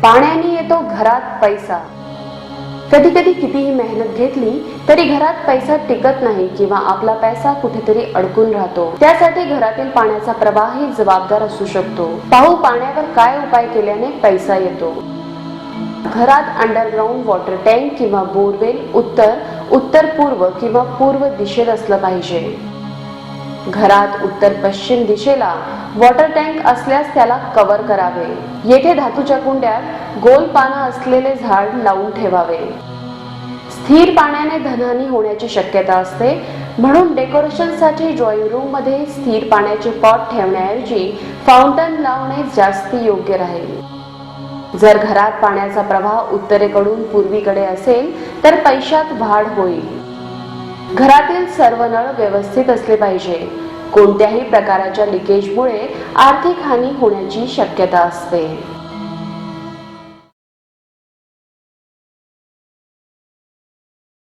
पाण्याने येतो घरात पैसा। कधी कधी कितीही मेहनत घेतली तरी घरात पैसा टिकत नाही किंवा आपला पैसा कुठेतरी अडकून राहतो। त्यासाठी घरातील पाण्याचा प्रवाह ही जबाबदार असू शकतो। पाहू पाण्यावर काय उपाय केल्याने पैसा येतो। घरात अंडरग्राउंड वॉटर टँक किंवा बोरवेल उत्तर पूर्व किंवा पूर्व दिशेत असलं पाहिजे। घरात उत्तर पश्चिम दिशेला वॉटर टँक असल्यास त्याला कव्हर करावे। येथे धातूच्या कुंड्यात गोल पानं असलेले झाड लावून ठेवावे। स्थिर पाण्याने धनहानी होण्याची शक्यता असते, म्हणून डेकोरेशनसाठी ड्रॉइंग रूम मध्ये स्थिर पाण्याचे पॉट ठेवण्याऐवजी फाउंटन लावणे जास्त योग्य राहील। जर घरात पाण्याचा प्रवाह उत्तरेकडून पूर्वीकडे असेल तर पैशात वाढ होईल। घरातील सर्व नळ व्यवस्थित असले पाहिजे। कोणत्याही प्रकारच्या लिकेजमुळे आर्थिक हानी होण्याची शक्यता असते।